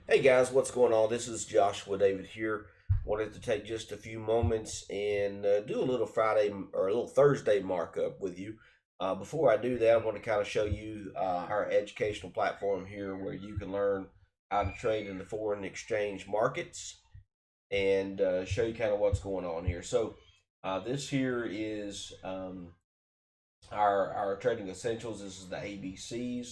Hey guys, what's going on? This is Joshua David here. Wanted to take just a few moments and do a little Friday or a little Thursday markup with you. Before I do that, I want to kind of show you our educational platform here where you can learn how to trade in the foreign exchange markets and show you kind of what's going on here. So, this here is our trading essentials. This is the ABCs.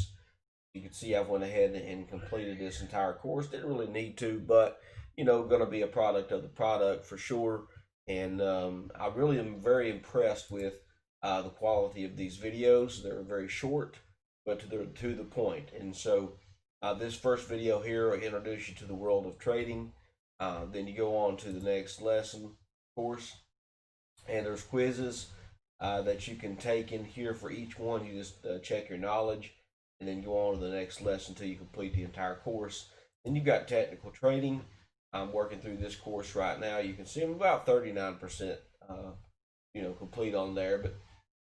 You can see I've went ahead and completed this entire course. Didn't really need to, but going to be a product of the product for sure. And I really am very impressed with the quality of these videos. They're very short, but to the point. And so this first video here will introduce you to the world of trading. Then you go on to the next lesson course, and there's quizzes that you can take in here for each one. You just check your knowledge and then go on to the next lesson until you complete the entire course. Then you've got technical trading. I'm working through this course right now. You can see I'm about 39%, complete on there.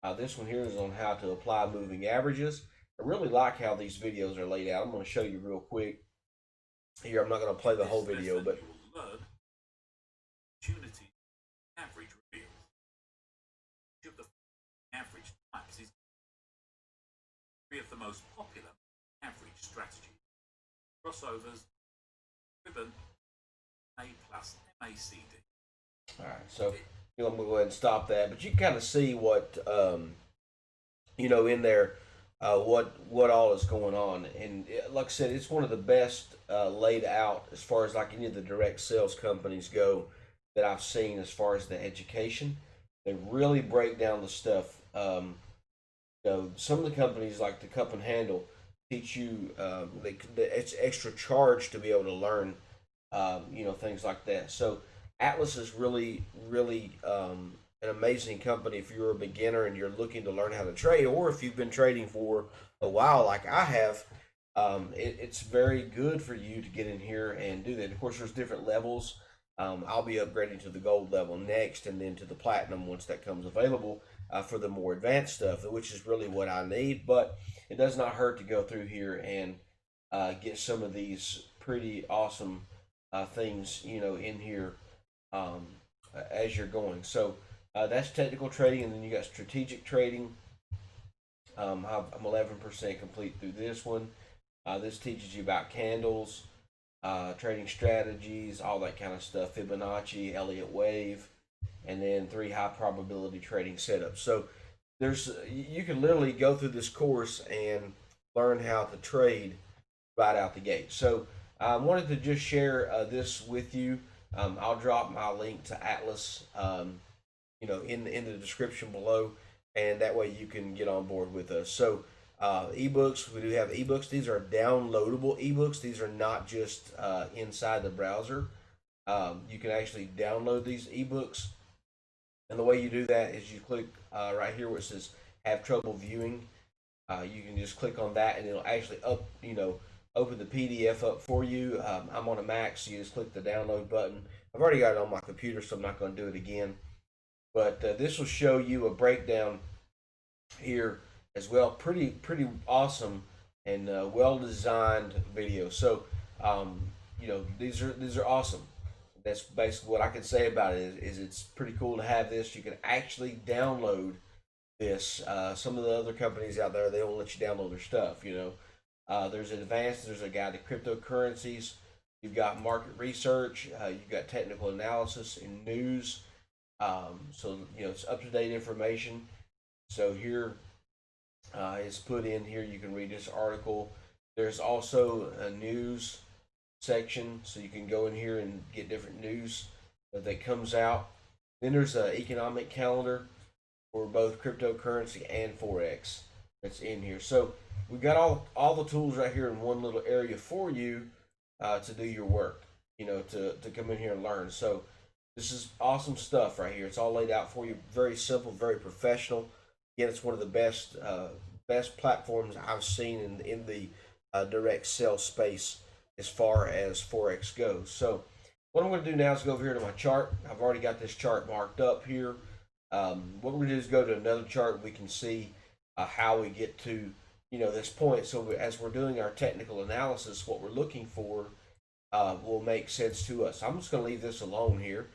But this one here is on how to apply moving averages. I really like how these videos are laid out. I'm going to show you real quick. Here, I'm not going to play the whole video, but you will learn opportunity average reveals. Each of the average types is three of the most popular average strategies. Crossovers, ribbon, A plus MACD. All right, so I'm going to go ahead and stop that. But you can kind of see what in there, what all is going on. And like I said, it's one of the best laid out as far as like any of the direct sales companies go that I've seen as far as the education. They really break down the stuff. Some of the companies like the Cup and Handle teach you it's extra charge to be able to learn things like that. So Atlas is really an amazing company if you're a beginner and you're looking to learn how to trade, or if you've been trading for a while like I have. It's very good for you to get in here and do that. Of course, there's different levels. I'll be upgrading to the gold level next, and then to the platinum once that comes available for the more advanced stuff, which is really what I need. But it does not hurt to go through here and get some of these pretty awesome things, in here as you're going. So that's technical trading, and then you got strategic trading. I'm 11% complete through this one. This teaches you about candles, trading strategies, all that kind of stuff, Fibonacci, Elliott wave, and then 3 high probability trading setups. So you can literally go through this course and learn how to trade right out the gate. So I wanted to just share this with you. I'll drop my link to Atlas, in the description below, and that way you can get on board with us. So ebooks, we do have ebooks. These are downloadable ebooks. These are not just inside the browser. You can actually download these ebooks, and the way you do that is you click right here where it says "Have trouble viewing." You can just click on that, and it'll actually open the PDF up for you. I'm on a Mac, so you just click the download button. I've already got it on my computer, so I'm not going to do it again. But this will show you a breakdown here as well. Pretty awesome and well designed video. So these are awesome. That's basically what I can say about it. Is it's pretty cool to have this. You can actually download this. Some of the other companies out there, they don't let you download their stuff. There's advanced. There's a guide to cryptocurrencies. You've got market research. You've got technical analysis and news. So it's up to date information. So here it's put in here. You can read this article. There's also a news section, so you can go in here and get different news that comes out. Then there's an economic calendar for both cryptocurrency and forex that's in here. So we've got all the tools right here in one little area for you to do your work. To come in here and learn. So this is awesome stuff right here. It's all laid out for you. Very simple, very professional. Again, it's one of the best platforms I've seen in the direct sales space as far as Forex goes. So what I'm going to do now is go over here to my chart. I've already got this chart marked up here. What we're going to do is go to another chart. We can see how we get to this point. So as we're doing our technical analysis, what we're looking for will make sense to us. I'm just going to leave this alone here.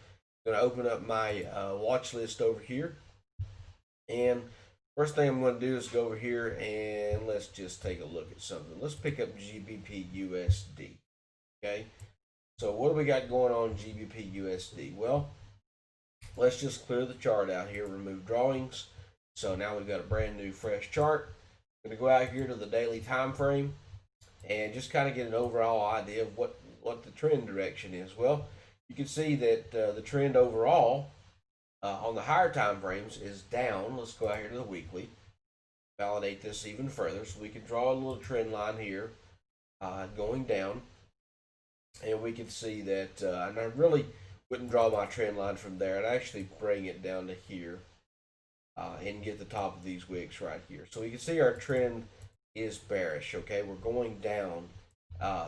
I'm going to open up my watch list over here. And first thing I'm going to do is go over here and let's just take a look at something. Let's pick up GBP USD. Okay. So what do we got going on GBP USD? Well, let's just clear the chart out here, remove drawings. So now we've got a brand new fresh chart. I'm going to go out here to the daily time frame and just kind of get an overall idea of what the trend direction is. Well, you can see that the trend overall on the higher time frames is down. Let's go out here to the weekly, validate this even further. So we can draw a little trend line here going down. And we can see that, and I really wouldn't draw my trend line from there. I'd actually bring it down to here and get the top of these wicks right here. So we can see our trend is bearish, okay? We're going down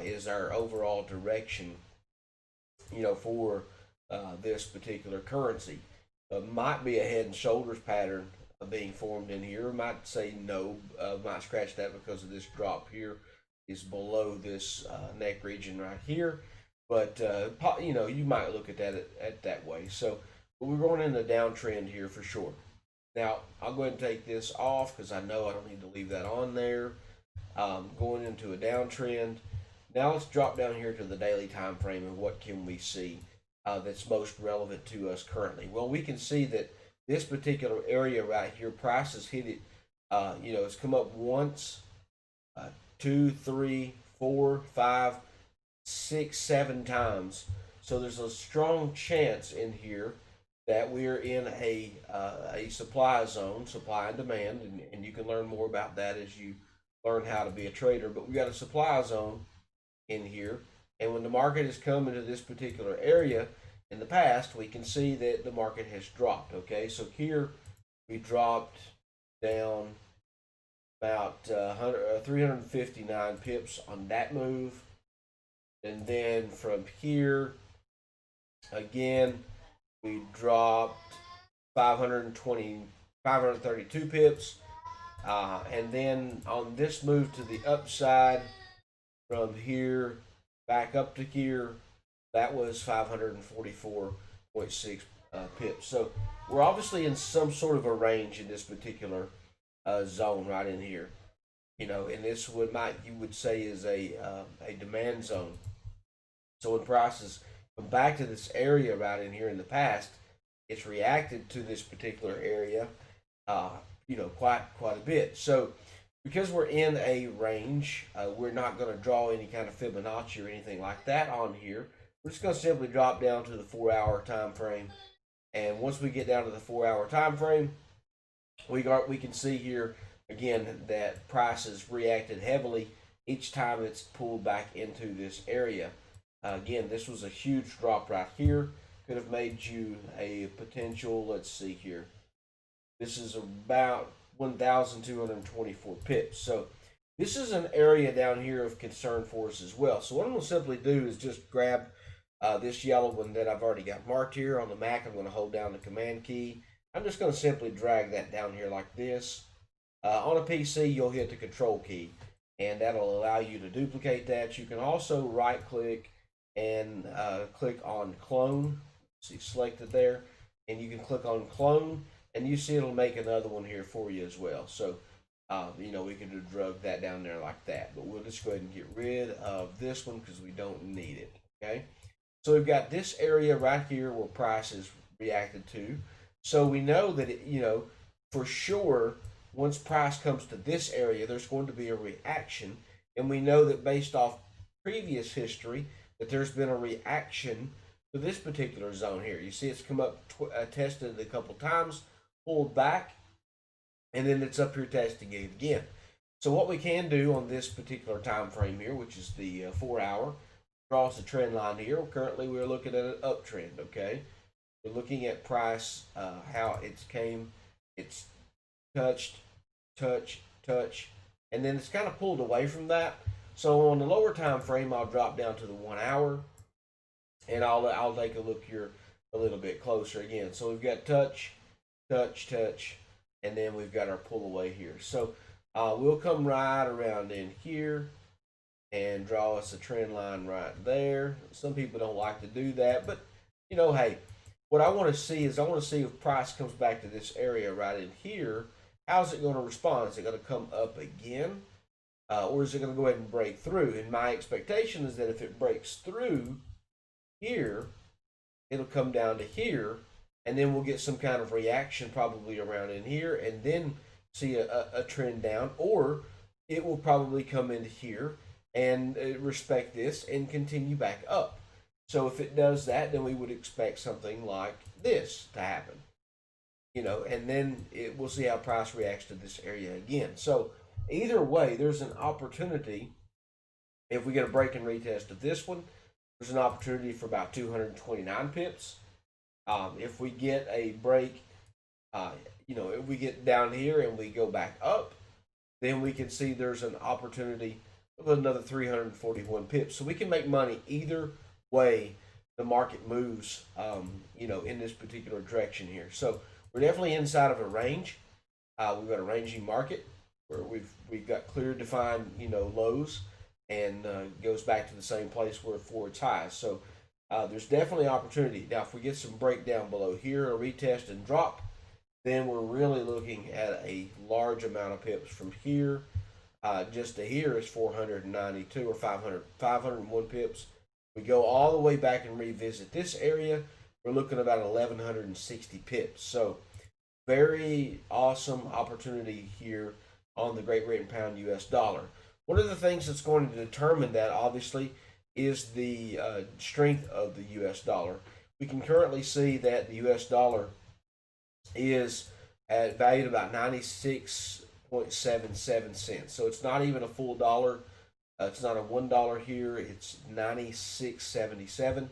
is our overall direction, for this particular currency. Might be a head and shoulders pattern being formed in here. Might say no, might scratch that because of this drop here is below this neck region right here. But, you might look at that way. So we're going in the downtrend here for sure. Now, I'll go ahead and take this off because I know I don't need to leave that on there. Going into a downtrend. Now let's drop down here to the daily time frame and what can we see that's most relevant to us currently. Well, we can see that this particular area right here, price has hit it, it's come up once, 2, 3, 4, 5, 6, 7 times. So there's a strong chance in here that we're in a supply zone, supply and demand, and you can learn more about that as you learn how to be a trader. But we got a supply zone in here, and when the market has come into this particular area in the past, we can see that the market has dropped. Okay, so here we dropped down about 359 pips on that move, and then from here again we dropped 532 pips, and then on this move to the upside from here back up to here, that was 544.6 pips. So we're obviously in some sort of a range in this particular zone right in here, and this you would say is a demand zone. So when prices come back to this area right in here in the past, it's reacted to this particular area, quite a bit. So because we're in a range, we're not going to draw any kind of Fibonacci or anything like that on here. We're just going to simply drop down to the 4-hour time frame, and once we get down to the 4-hour time frame, we can see here again that prices reacted heavily each time it's pulled back into this area. Again, this was a huge drop right here. Could have made you a potential, let's see here. This is about 1,224 pips. So this is an area down here of concern for us as well. So what I'm going to simply do is just grab this yellow one that I've already got marked here on the Mac. I'm going to hold down the command key. I'm just going to simply drag that down here like this. On a PC, you'll hit the control key, and that'll allow you to duplicate that. You can also right click and click on clone. See, selected there, and you can click on clone, and you see it'll make another one here for you as well. So we can drag that down there like that, but we'll just go ahead and get rid of this one because we don't need it. Okay, so we've got this area right here where price is reacted to. So we know that for sure once price comes to this area, there's going to be a reaction, and we know that based off previous history that there's been a reaction to this particular zone here. You see it's come up, tested a couple times, pulled back, and then it's up here testing it again. So what we can do on this particular time frame here, which is the 4-hour, draws the trend line here. Currently we're looking at an uptrend. Okay, we're looking at price, how it's touched, and then it's kind of pulled away from that. So on the lower time frame, I'll drop down to the 1 hour, and I'll take a look here a little bit closer again. So we've got touch, and then we've got our pull away here. So we'll come right around in here, and draw us a trend line right there. Some people don't like to do that, but you know, hey, what I want to see is I want to see if price comes back to this area right in here. How's it going to respond? Is it going to come up again? Or is it going to go ahead and break through? And my expectation is that if it breaks through here, it'll come down to here, and then we'll get some kind of reaction probably around in here, and then see a trend down, or it will probably come into here and respect this and continue back up. So if it does that, then we would expect something like this to happen, you know, and then we'll see how price reacts to this area again. So either way, there's an opportunity. If we get a break and retest of this one, there's an opportunity for about 229 pips. If we get a break, you know, if we get down here and we go back up, then we can see there's an opportunity of another 341 pips. So we can make money either way the market moves, you know, in this particular direction here. So we're definitely inside of a range. We've got a ranging market where we've got clear defined, you know, lows, and goes back to the same place where it's highs. So there's definitely opportunity. Now, if we get some breakdown below here, a retest and drop, then we're really looking at a large amount of pips from here. Just to here is 492 or 501 pips. We go all the way back and revisit this area, we're looking at about 1160 pips. So very awesome opportunity here on the Great Britain pound US dollar. One of the things that's going to determine that, obviously, is the strength of the US dollar. We can currently see that the US dollar is valued about 96.77 cents. So it's not even a full dollar. It's not a $1 here. It's 96.77,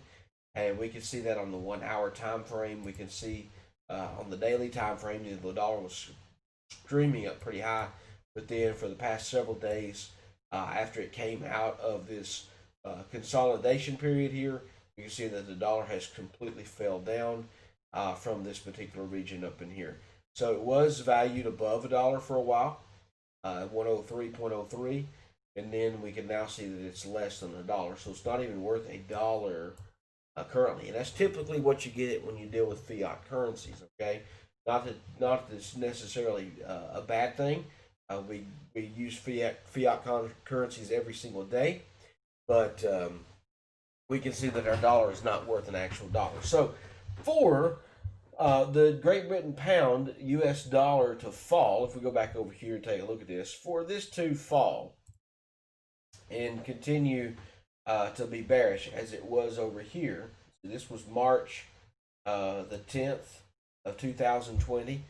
and we can see that on the 1 hour time frame. We can see on the daily time frame the dollar was streaming up pretty high, but then for the past several days, after it came out of this consolidation period here, you can see that the dollar has completely fell down from this particular region up in here. So it was valued above a dollar for a while, 103.03, and then we can now see that it's less than a dollar. So it's not even worth a dollar currently, and that's typically what you get when you deal with fiat currencies. Okay, not that it's necessarily a bad thing. We use fiat currencies every single day, but we can see that our dollar is not worth an actual dollar. So for the Great Britain pound US dollar to fall, if we go back over here and take a look at this, for this to fall and continue to be bearish as it was over here. So this was March the 10th of 2020.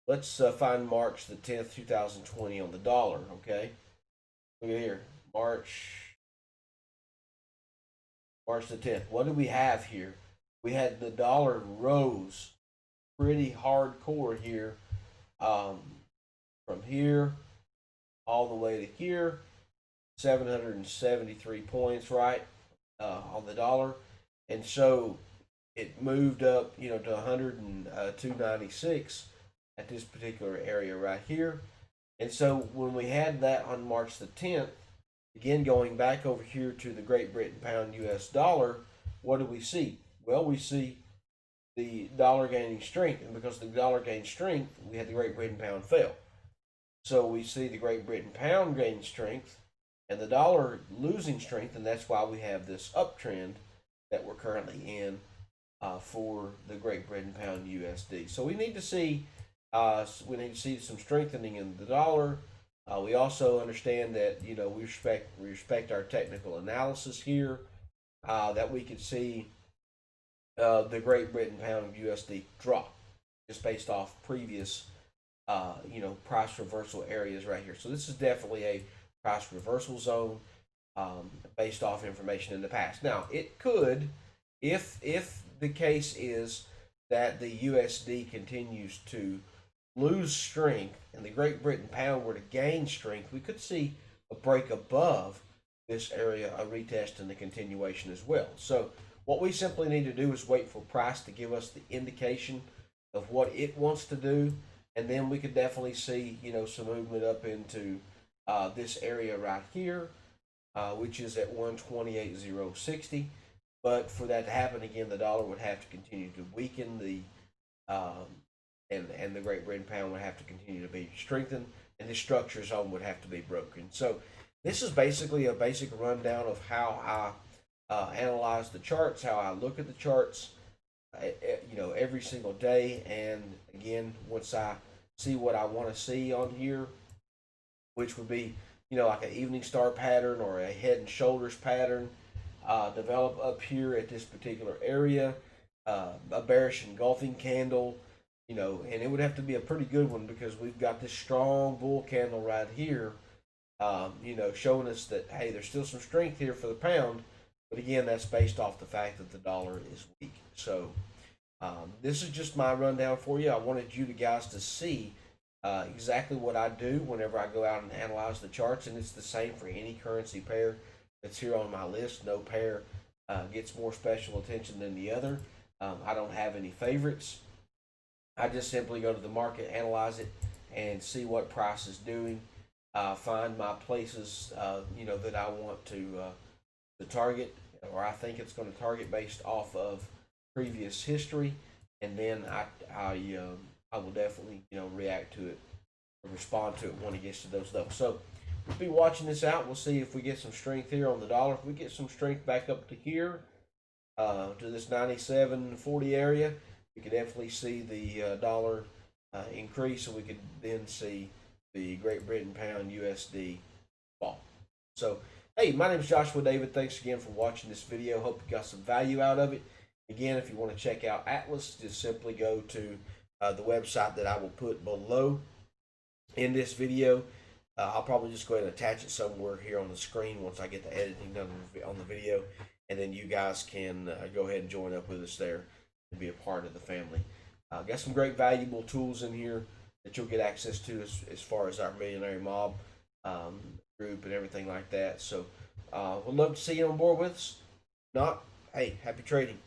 Let's find March the 10th, 2020 on the dollar, okay? Look at here, March the 10th. What do we have here? We had the dollar rose pretty hardcore here, from here all the way to here, 773 points, right, on the dollar. And so it moved up, you know, to 296 at this particular area right here. And so when we had that on March the 10th, again going back over here to the Great Britain pound US dollar, what do we see? Well, we see the dollar gaining strength, and because the dollar gained strength, we had the Great Britain pound fail. So we see the Great Britain pound gain strength and the dollar losing strength, and that's why we have this uptrend that we're currently in for the Great Britain pound USD. So we need to see some strengthening in the dollar. We also understand that, you know, we respect our technical analysis here, that we could see the Great Britain pound USD drop just based off previous you know, price reversal areas right here. So this is definitely a price reversal zone based off information in the past. Now it could, if the case is that the USD continues to lose strength and the Great Britain pound were to gain strength, we could see a break above this area, a retest, and the continuation as well. So what we simply need to do is wait for price to give us the indication of what it wants to do, and then we could definitely see, you know, some movement up into this area right here. which is at 128.060. But for that to happen again, the dollar would have to continue to weaken. And the Great Britain pound would have to continue to be strengthened, and the structure zone would have to be broken. So this is basically a basic rundown of how I analyze the charts, how I look at the charts, every single day. And again, once I see what I want to see on here, which would be, like an evening star pattern or a head and shoulders pattern, develop up here at this particular area, a bearish engulfing candle, and it would have to be a pretty good one because we've got this strong bull candle right here, showing us that, hey, there's still some strength here for the pound. But again, that's based off the fact that the dollar is weak. So this is just my rundown for you. I wanted you guys to see exactly what I do whenever I go out and analyze the charts, and it's the same for any currency pair that's here on my list. No pair gets more special attention than the other. I don't have any favorites. I just simply go to the market, analyze it, and see what price is doing. Find my places, that I want to target, or I think it's going to target based off of previous history, and then I will definitely react to it or respond to it when it gets to those levels. So we'll be watching this out. We'll see if we get some strength here on the dollar. If we get some strength back up to here, to this 97.40 area, we could definitely see the dollar increase, and we could then see the Great Britain pound USD fall. So, hey, my name is Joshua David. Thanks again for watching this video. Hope you got some value out of it. Again, if you want to check out Atlas, just simply go to the website that I will put below in this video. I'll probably just go ahead and attach it somewhere here on the screen once I get the editing done on the video, and then you guys can go ahead and join up with us there and be a part of the family. Got some great valuable tools in here that you'll get access to as far as our Millionaire Mob group and everything like that. So we'd love to see you on board with us. If not, hey, happy trading.